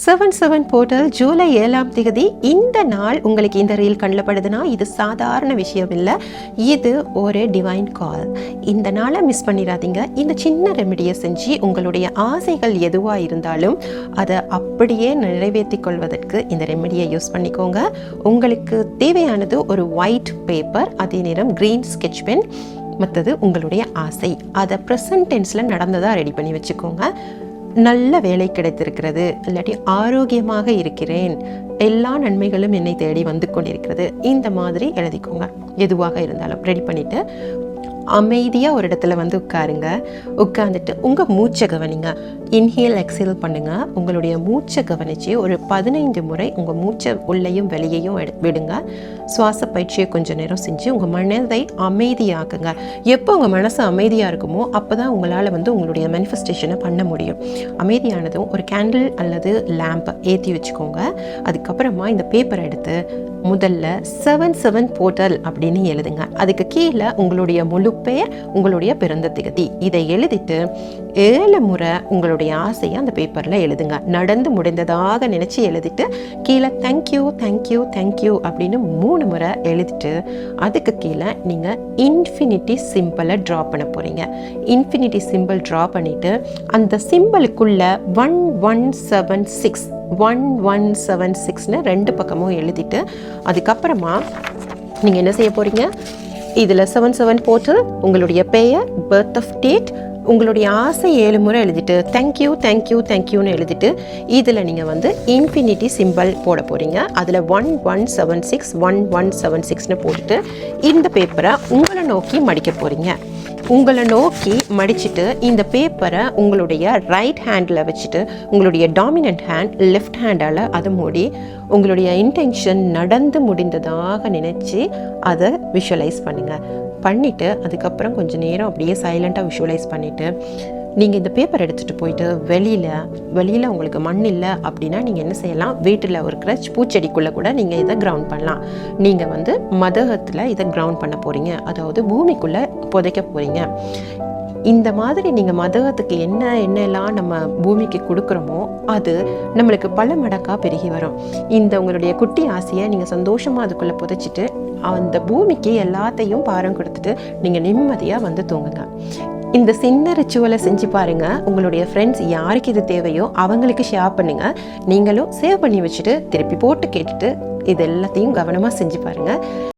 7/7 portal July 7ஆம் தேதி இந்த நாள் உங்களுக்கு இந்த ரீல் கண்ணில் படுதுன்னா இது சாதாரண விஷயம் இல்லை, இது ஒரு டிவைன் கால். இந்த நாளை மிஸ் பண்ணிடாதீங்க. இந்த சின்ன ரெமெடியை செஞ்சு உங்களுடைய ஆசைகள் எதுவாக இருந்தாலும் அதை அப்படியே நிறைவேற்றி கொள்வதற்கு இந்த ரெமெடியை யூஸ் பண்ணிக்கோங்க. உங்களுக்கு தேவையானது ஒரு ஒயிட் பேப்பர், அதே நேரம் க்ரீன் ஸ்கெட்ச் பென், மற்றது உங்களுடைய ஆசை. அதை ப்ரெசன்ட் டென்ஸில் நடந்ததாக ரெடி பண்ணி வச்சுக்கோங்க. நல்ல வேலை கிடைத்திருக்கிறது, இல்லாட்டி ஆரோக்கியமாக இருக்கிறேன், எல்லா நன்மைகளும் என்னை தேடி வந்து கொண்டிருக்கிறது, இந்த மாதிரி எழுதிக்கோங்க. எதுவாக இருந்தாலும் ரெடி பண்ணிவிட்டு அமைதியாக ஒரு இடத்துல வந்து உட்காருங்க. உட்காந்துட்டு உங்கள் மூச்சை கவனிங்க. இன்ஹேல் எக்ஸேல் பண்ணுங்கள். உங்களுடைய மூச்சை கவனித்து ஒரு 15 முறை உங்கள் மூச்சை உள்ளேயும் வெளியையும் விடுங்க. சுவாச பயிற்சியை கொஞ்சம் நேரம் செஞ்சு உங்கள் மனதை அமைதியாக்குங்க. எப்போ உங்கள் மனசு அமைதியாக இருக்குமோ அப்போ தான் உங்களால் வந்து உங்களுடைய மேனிஃபெஸ்டேஷனை பண்ண முடியும். அமைதியானதும் ஒரு கேண்டில் அல்லது லேம்பை ஏற்றி வச்சுக்கோங்க. அதுக்கப்புறமா இந்த பேப்பரை எடுத்து முதல்ல 7/7 போர்ட்டல் அப்படின்னு எழுதுங்க. அதுக்கு கீழே உங்களுடைய முழு பெயர், உங்களுடைய பிறந்த திகதி, இதை எழுதிட்டு 7 முறை உங்களுடைய ஆசையை அந்த பேப்பரில் எழுதுங்க. நடந்து முடிந்ததாக நினச்சி எழுதிட்டு கீழே தேங்க்யூ தேங்க்யூ தேங்க்யூ அப்படின்னு 3 முறை எழுதிட்டு அதுக்கு கீழே நீங்கள் இன்ஃபினிட்டி சிம்பிளை ட்ரா பண்ண போகிறீங்க. இன்ஃபினிட்டி சிம்பிள் ட்ரா பண்ணிவிட்டு அந்த சிம்பிளுக்குள்ள 1176 1176ன்னு 2 பக்கமும் எழுதிட்டு அதுக்கப்புறமா நீங்கள் என்ன செய்ய போகிறீங்க, இதில் 7/7 போட்டு உங்களுடைய பெயர், பர்த் ஆஃப் டேட், உங்களுடைய ஆசை 7 முறை எழுதிட்டு தேங்க்யூ தேங்க்யூ தேங்க்யூன்னு எழுதிட்டு இதில் நீங்கள் வந்து இன்ஃபினிட்டி சிம்பிள் போட போகிறீங்க. அதில் 1176 1176ன்னு போட்டுட்டு இந்த பேப்பரை உங்களை நோக்கி மடிக்க போகிறீங்க. உங்களை நோக்கி மடிச்சுட்டு இந்த பேப்பரை உங்களுடைய ரைட் ஹேண்டில் வச்சுட்டு உங்களுடைய டாமினன்ட் ஹேண்ட் லெஃப்ட் ஹேண்டால் அதை மூடி உங்களுடைய இன்டென்ஷன் நடந்து முடிந்ததாக நினச்சி அதை விஷுவலைஸ் பண்ணுங்கள். பண்ணிவிட்டு அதுக்கப்புறம் கொஞ்சம் நேரம் அப்படியே சைலண்ட்டாக விஷுவலைஸ் பண்ணிவிட்டு நீங்கள் இந்த பேப்பர் எடுத்துகிட்டு போயிட்டு வெளியில் உங்களுக்கு மண் இல்லை அப்படின்னா நீங்கள் என்ன செய்யலாம், வீட்டில் இருக்கிற பூச்செடிக்குள்ளே கூட நீங்கள் இதை கிரவுண்ட் பண்ணலாம். நீங்கள் வந்து மதகத்தில் இதை கிரவுண்ட் பண்ண போகிறீங்க, அதாவது பூமிக்குள்ளே புதைக்க போகிறீங்க. இந்த மாதிரி நீங்கள் மதகத்துக்கு என்னெல்லாம் நம்ம பூமிக்கு கொடுக்குறோமோ அது நம்மளுக்கு பல மடங்காக பெருகி வரும். இந்த உங்களுடைய குட்டி ஆசையை நீங்கள் சந்தோஷமாக அதுக்குள்ளே புதைச்சிட்டு அந்த பூமிக்கு எல்லாத்தையும் பாரம் கொடுத்துட்டு நீங்கள் நிம்மதியாக வந்து தூங்குங்க. இந்த சின்ன ரிச்சுவலை செஞ்சு பாருங்கள். உங்களுடைய ஃப்ரெண்ட்ஸ் யாருக்கு இது தேவையோ அவங்களுக்கு ஷேர் பண்ணுங்கள். நீங்களும் சேவ் பண்ணி வச்சுட்டு திருப்பி போட்டு கேட்டுட்டு இது எல்லாத்தையும் கவனமாக செஞ்சு பாருங்கள்.